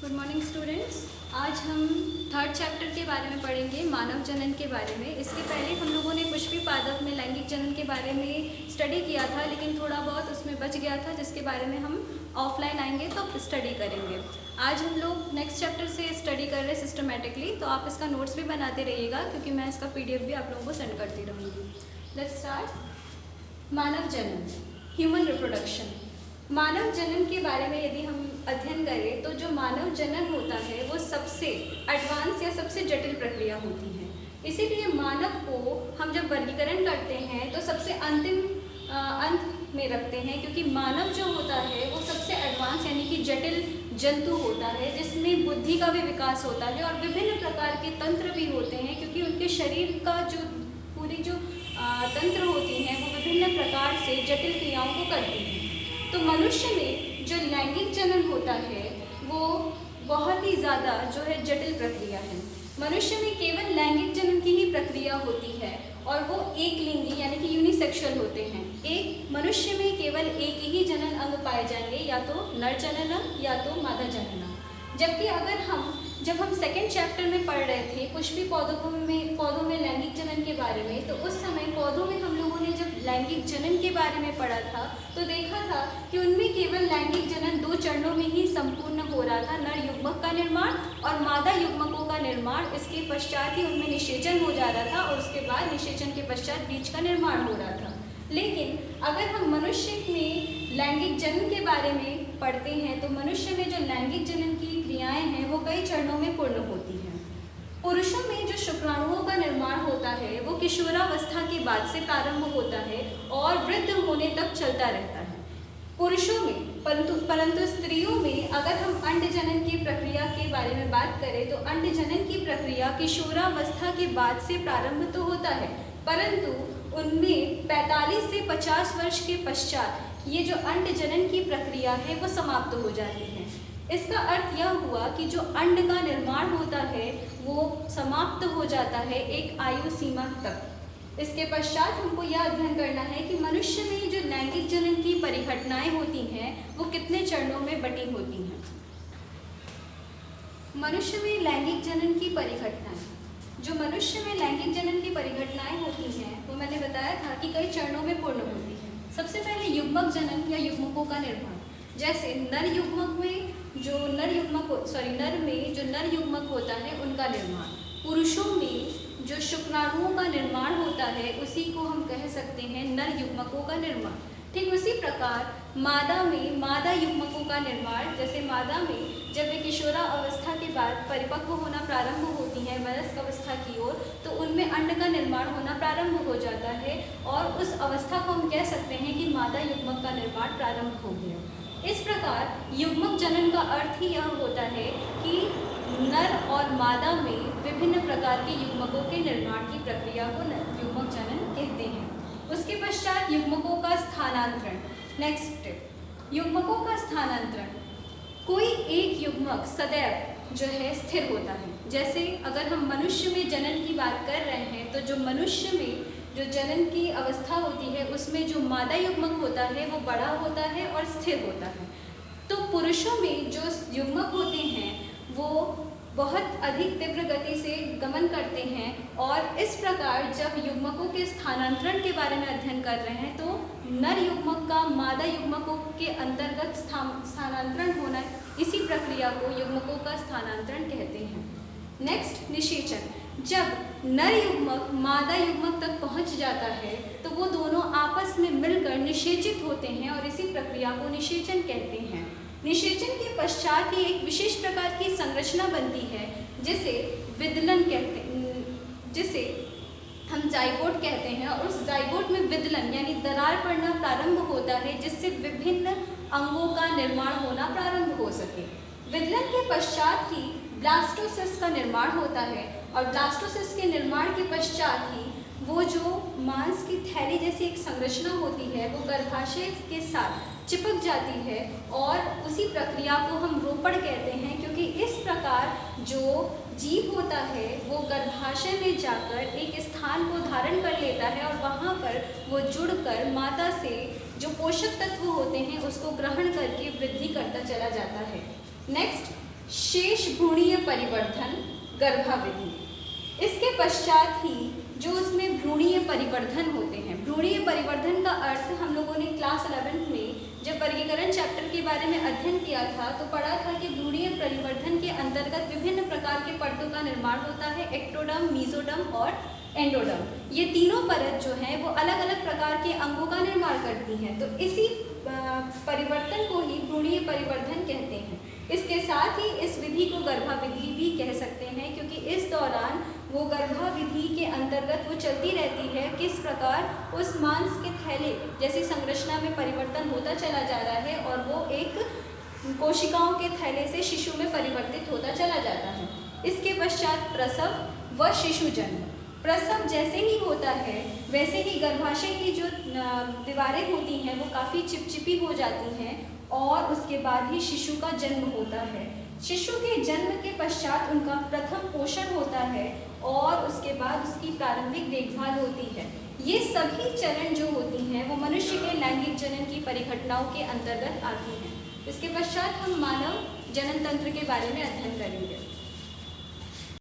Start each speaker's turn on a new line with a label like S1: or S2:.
S1: Good morning students. आज हम third chapter के बारे में पढ़ेंगे, मानव जनन के बारे में। इसके पहले हम लोगों ने पुष्पी पादप में लैंगिक जनन के बारे में स्टडी किया था, लेकिन थोड़ा बहुत उसमें बच गया था, जिसके बारे में हम ऑफलाइन आएंगे तो स्टडी करेंगे। आज हम लोग नेक्स्ट चैप्टर से स्टडी कर रहे हैं सिस्टमेटिकली, तो आप इसका नोट्स भी बनाते रहिएगा क्योंकि मैं इसका PDF भी आप लोगों को सेंड करती रहूँगी। Let's start. मानव जनन, ह्यूमन रिप्रोडक्शन। मानव जनन के बारे में यदि हम अध्ययन करें तो जो मानव जनन होता है वो सबसे एडवांस या सबसे जटिल प्रक्रिया होती है। इसीलिए मानव को हम जब वर्गीकरण करते हैं तो सबसे अंतिम अंत में रखते हैं, क्योंकि मानव जो होता है वो सबसे एडवांस यानी कि जटिल जंतु होता है, जिसमें बुद्धि का भी विकास होता है और विभिन्न प्रकार के तंत्र भी होते हैं, क्योंकि उनके शरीर का जो पूरी जो तंत्र होती हैं वो विभिन्न प्रकार से जटिल क्रियाओं को करती हैं। तो मनुष्य में जो लैंगिक जनन होता है वो बहुत ही ज़्यादा जो है जटिल प्रक्रिया है। मनुष्य में केवल लैंगिक जनन की ही प्रक्रिया होती है और वो एक लिंगी यानी कि यूनिसेक्सुअल होते हैं। एक मनुष्य में केवल एक ही जनन अंग पाए जाएंगे, या तो नर जनन अंग या तो मादा जनन अंग। जबकि अगर जब हम सेकेंड चैप्टर में पढ़ रहे थे पुष्पी पौधों में लैंगिक जनन के बारे में, तो उस समय पौधों में हम लोगों ने जब लैंगिक जनन के बारे में पढ़ा था तो देखा था कि उनमें केवल लैंगिक जनन 2 चरणों में ही संपूर्ण हो रहा था, नर युग्मक का निर्माण और मादा युग्मकों का निर्माण। इसके पश्चात ही उनमें निषेचन हो जा रहा था और उसके बाद निषेचन के पश्चात बीज का निर्माण हो रहा था। लेकिन अगर हम मनुष्य में लैंगिक जनन के बारे में पढ़ते हैं तो मनुष्य में जो लैंगिक जनन की क्रियाएं हैं वो कई चरणों में पूर्ण होती हैं। पुरुषों में जो शुक्राणुओं का निर्माण होता है वो किशोरावस्था के बाद से प्रारंभ होता है और वृद्ध होने तक चलता रहता है पुरुषों में। परंतु स्त्रियों में अगर हम अंड जनन की प्रक्रिया के बारे में बात करें तो अंड जनन की प्रक्रिया किशोरावस्था के बाद से प्रारंभ तो होता है, परंतु उनमें 45 से 50 वर्ष के पश्चात ये जो अंड जनन की प्रक्रिया है वो समाप्त हो जाती है। इसका अर्थ यह हुआ कि जो अंड का निर्माण होता है वो समाप्त हो जाता है एक आयु सीमा तक। इसके पश्चात हमको यह अध्ययन करना है कि मनुष्य में जो लैंगिक जनन की परिघटनाएं होती हैं वो कितने चरणों में बटी होती हैं। मनुष्य में लैंगिक जनन की परिघटनाएं, जो मनुष्य में लैंगिक जनन की परिघटनाएं होती हैं वो मैंने बताया था कि कई चरणों में पूर्ण होती है। सबसे पहले युग्मक जनन या युग्मकों का निर्माण। जैसे नर में जो नर युग्मक होता है उनका निर्माण। पुरुषों में जो शुक्राणुओं का निर्माण होता है उसी को हम कह सकते हैं नर युग्मकों का निर्माण। ठीक उसी प्रकार मादा में मादा युग्मकों का निर्माण। जैसे मादा में जब वे किशोरा अवस्था के बाद परिपक्व होना प्रारंभ होती है वयस्क अवस्था की ओर, तो उनमें अंड का निर्माण होना प्रारंभ हो जाता है और उस अवस्था को हम कह सकते हैं कि मादा युग्मक का निर्माण प्रारंभ हो गया। इस प्रकार युग्मक जनन का अर्थ ही यह होता है कि नर और मादा में विभिन्न प्रकार के युग्मकों के निर्माण की प्रक्रिया को युग्मक जनन कहते हैं। उसके पश्चात युग्मकों का स्थानांतरण। नेक्स्ट स्टेप, युग्मकों का स्थानांतरण। कोई एक युग्मक सदैव जो है स्थिर होता है। जैसे अगर हम मनुष्य में जनन की बात कर रहे हैं तो जो मनुष्य में जो जनन की अवस्था होती है उसमें जो मादा युग्मक होता है वो बड़ा होता है और स्थिर होता है। तो पुरुषों में जो युग्मक होते हैं वो बहुत अधिक तीव्र गति से गमन करते हैं और इस प्रकार जब युग्मकों के स्थानांतरण के बारे में अध्ययन कर रहे हैं तो नर युग्मक का मादा युग्मकों के अंतर्गत स्थानांतरण होना, इसी प्रक्रिया को युग्मकों का स्थानांतरण कहते हैं। नेक्स्ट, निषेचन। जब नर युग्मक मादा युग्मक तक पहुंच जाता है तो वो दोनों आपस में मिलकर निषेचित होते हैं और इसी प्रक्रिया को निषेचन कहते हैं। निषेचन के पश्चात ही एक विशेष प्रकार की संरचना बनती है जिसे विदलन कहते हैं, जिसे हम जाइगोट कहते हैं, और उस जाइगोट में विदलन यानी दरार पड़ना प्रारंभ होता है जिससे विभिन्न अंगों का निर्माण होना प्रारंभ हो सके। विदलन के पश्चात ही ब्लास्टोसिस्ट का निर्माण होता है और ब्लास्टोसिस्ट के निर्माण के पश्चात ही वो जो मांस की थैली जैसी एक संरचना होती है वो गर्भाशय के साथ चिपक जाती है और उसी प्रक्रिया को हम रोपण कहते हैं, क्योंकि इस प्रकार जो जीव होता है वो गर्भाशय में जाकर एक स्थान को धारण कर लेता है और वहाँ पर वो जुड़कर माता से जो पोषक तत्व होते हैं उसको ग्रहण करके वृद्धि करता चला जाता है। नेक्स्ट, शेष भ्रूणीय परिवर्धन गर्भावधि। इसके पश्चात ही जो उसमें भ्रूणीय परिवर्धन होते हैं। भ्रूणीय परिवर्धन का अर्थ हम लोगों ने क्लास 11 में जब वर्गीकरण चैप्टर के बारे में अध्ययन किया था तो पढ़ा था कि भ्रूणीय परिवर्धन के अंतर्गत विभिन्न प्रकार के परतों का निर्माण होता है, एक्टोडर्म, मेसोडर्म और एंडोडर्म। ये तीनों परत जो हैं वो अलग अलग प्रकार के अंगों का निर्माण करती हैं। तो इसी परिवर्तन को ही भ्रूणीय परिवर्धन कहते हैं। इसके साथ ही इस विधि को गर्भाविधि भी कह सकते हैं, क्योंकि इस दौरान वो गर्भाविधि के अंतर्गत वो चलती रहती है किस प्रकार उस मांस के थैले जैसी संरचना में परिवर्तन होता चला जा रहा है और वो एक कोशिकाओं के थैले से शिशु में परिवर्तित होता चला जाता है। इसके पश्चात प्रसव व शिशु जन्म। प्रसव जैसे ही होता है वैसे ही गर्भाशय की जो दीवारें होती हैं वो काफ़ी चिपचिपी हो जाती हैं और उसके बाद ही शिशु का जन्म होता है। शिशु के जन्म के पश्चात उनका प्रथम पोषण होता है और उसके बाद उसकी प्रारंभिक देखभाल होती है। ये सभी चरण जो होती हैं वो मनुष्य के लैंगिक जनन की परिघटनाओं के अंतर्गत आती हैं। इसके पश्चात हम मानव जनन तंत्र के बारे में अध्ययन करेंगे।